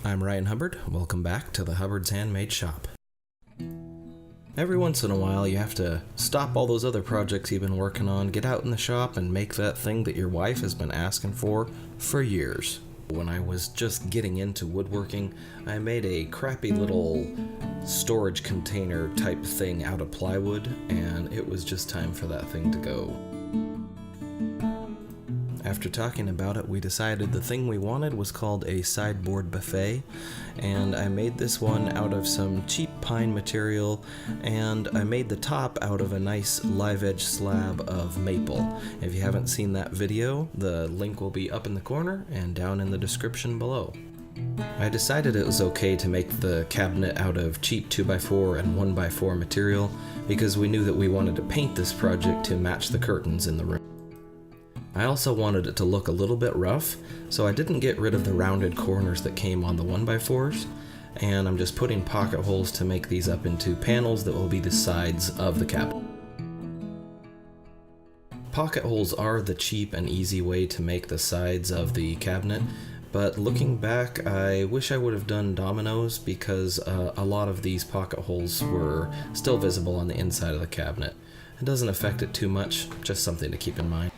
I'm Ryan Hubbard. Welcome back to the Hubbard's Handmade Shop. Every once in a while you have to stop all those other projects you've been working on, get out in the shop and make that thing that your wife has been asking for years. When I was just getting into woodworking, I made a crappy little storage container type thing out of plywood, and it was just time for that thing to go. After talking about it, we decided the thing we wanted was called a sideboard buffet, and I made this one out of some cheap pine material, and I made the top out of a nice live edge slab of maple. If you haven't seen that video, the link will be up in the corner and down in the description below. I decided it was okay to make the cabinet out of cheap 2x4 and 1x4 material because we knew that we wanted to paint this project to match the curtains in the room. I also wanted it to look a little bit rough, so I didn't get rid of the rounded corners that came on the 1x4s, and I'm just putting pocket holes to make these up into panels that will be the sides of the cabinet. Pocket holes are the cheap and easy way to make the sides of the cabinet, but looking back, I wish I would have done dominoes because a lot of these pocket holes were still visible on the inside of the cabinet. It doesn't affect it too much, just something to keep in mind.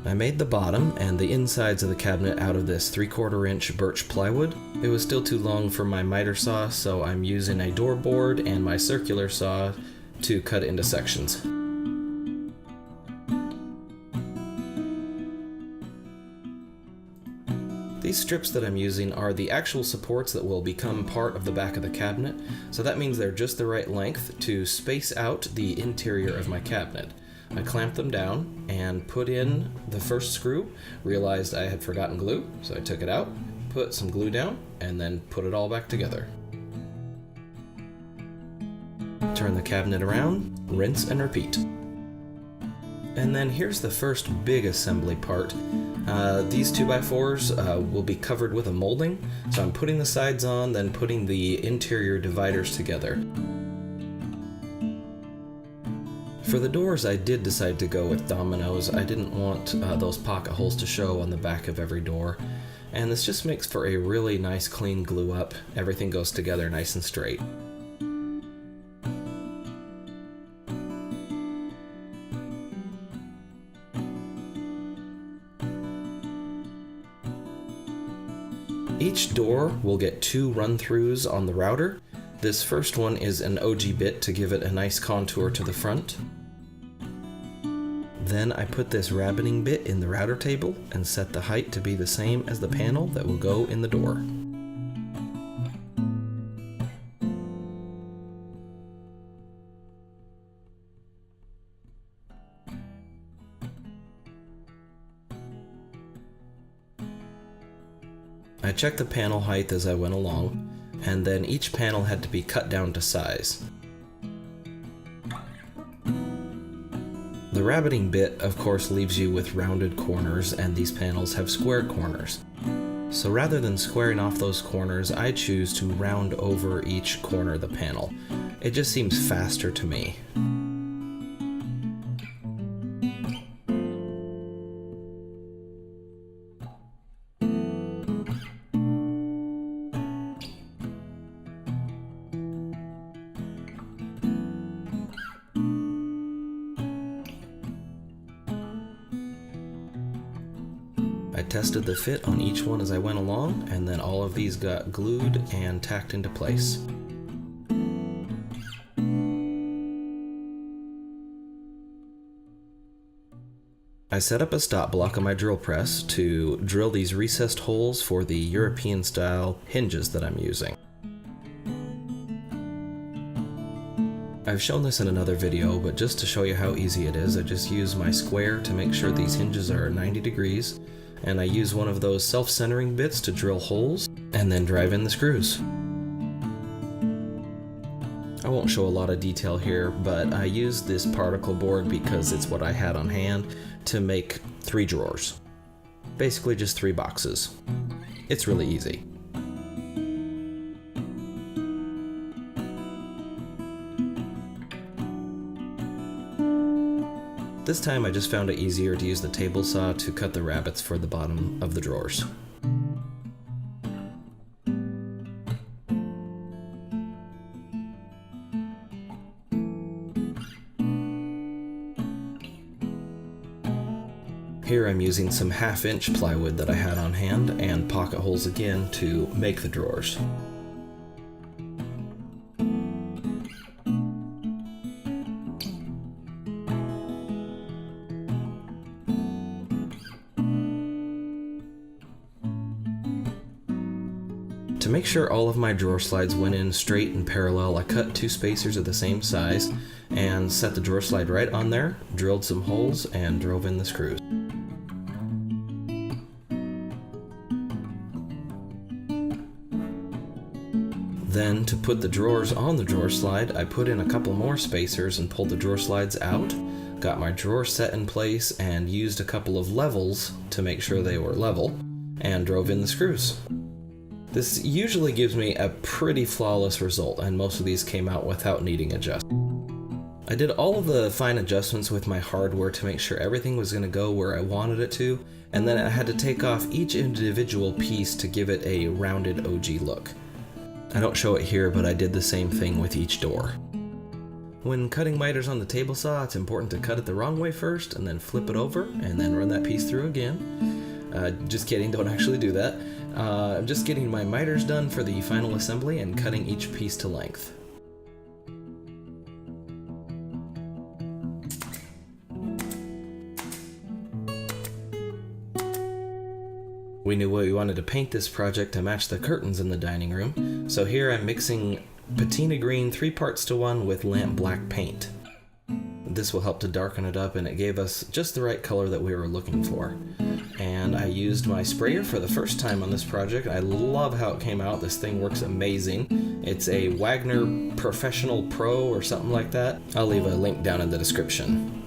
I made the bottom and the insides of the cabinet out of this 3/4 inch birch plywood. It was still too long for my miter saw, so I'm using a door board and my circular saw to cut it into sections. These strips that I'm using are the actual supports that will become part of the back of the cabinet, so that means they're just the right length to space out the interior of my cabinet. I clamped them down and put in the first screw, realized I had forgotten glue, so I took it out, put some glue down, and then put it all back together. Turn the cabinet around, rinse and repeat. And then here's the first big assembly part. These 2x4s will be covered with a molding, so I'm putting the sides on, then putting the interior dividers together. For the doors, I did decide to go with dominoes. I didn't want those pocket holes to show on the back of every door, and this just makes for a really nice clean glue up. Everything goes together nice and straight. Each door will get 2 run-throughs on the router. This first one is an OG bit to give it a nice contour to the front. Then I put this rabbiting bit in the router table and set the height to be the same as the panel that will go in the door. I checked the panel height as I went along, and then each panel had to be cut down to size. The rabbiting bit, of course, leaves you with rounded corners, and these panels have square corners. So rather than squaring off those corners, I choose to round over each corner of the panel. It just seems faster to me. I tested the fit on each one as I went along, and then all of these got glued and tacked into place. I set up a stop block on my drill press to drill these recessed holes for the European style hinges that I'm using. I've shown this in another video, but just to show you how easy it is, I just use my square to make sure these hinges are 90 degrees, and I use one of those self-centering bits to drill holes, and then drive in the screws. I won't show a lot of detail here, but I used this particle board because it's what I had on hand to make 3 drawers. Basically just 3 boxes. It's really easy. This time I just found it easier to use the table saw to cut the rabbets for the bottom of the drawers. Here I'm using some 1/2-inch plywood that I had on hand and pocket holes again to make the drawers. To make sure all of my drawer slides went in straight and parallel, I cut 2 spacers of the same size and set the drawer slide right on there, drilled some holes, and drove in the screws. Then, to put the drawers on the drawer slide, I put in a couple more spacers and pulled the drawer slides out, got my drawer set in place, and used a couple of levels to make sure they were level, and drove in the screws. This usually gives me a pretty flawless result, and most of these came out without needing adjustment. I did all of the fine adjustments with my hardware to make sure everything was going to go where I wanted it to, and then I had to take off each individual piece to give it a rounded OG look. I don't show it here, but I did the same thing with each door. When cutting miters on the table saw, it's important to cut it the wrong way first, and then flip it over, and then run that piece through again. Just kidding, don't actually do that. I'm just getting my miters done for the final assembly and cutting each piece to length. We knew we wanted to paint this project to match the curtains in the dining room, so here I'm mixing patina green 3 parts to 1 with lamp black paint. This will help to darken it up, and it gave us just the right color that we were looking for. And I used my sprayer for the first time on this project. I love how it came out. This thing works amazing. It's a Wagner Professional Pro or something like that. I'll leave a link down in the description.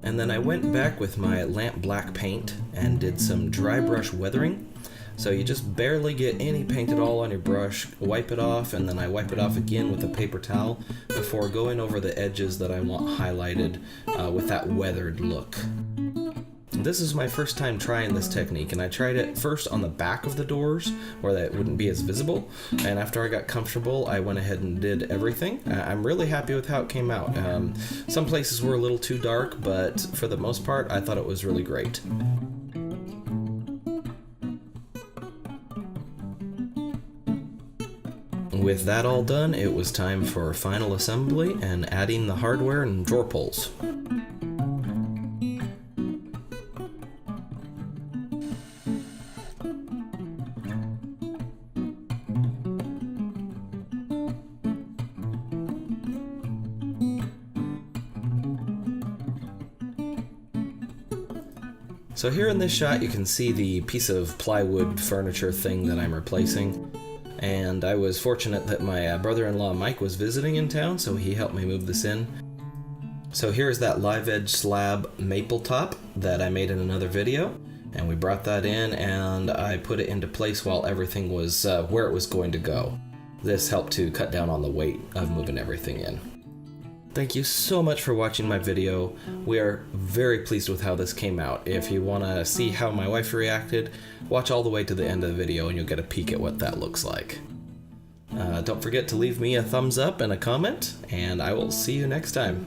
And then I went back with my lamp black paint and did some dry brush weathering. So you just barely get any paint at all on your brush, wipe it off, and then I wipe it off again with a paper towel before going over the edges that I want highlighted with that weathered look. This is my first time trying this technique, and I tried it first on the back of the doors where that wouldn't be as visible, and after I got comfortable I went ahead and did everything. I'm really happy with how it came out. Some places were a little too dark, but for the most part I thought it was really great. With that all done, it was time for final assembly and adding the hardware and drawer pulls. So here in this shot you can see the piece of plywood furniture thing that I'm replacing. And I was fortunate that my brother-in-law Mike was visiting in town, so he helped me move this in. So here's that live edge slab maple top that I made in another video, and we brought that in and I put it into place while everything was where it was going to go. This helped to cut down on the weight of moving everything in. Thank you so much for watching my video. We are very pleased with how this came out. If you want to see how my wife reacted, watch all the way to the end of the video and you'll get a peek at what that looks like. Don't forget to leave me a thumbs up and a comment, and I will see you next time.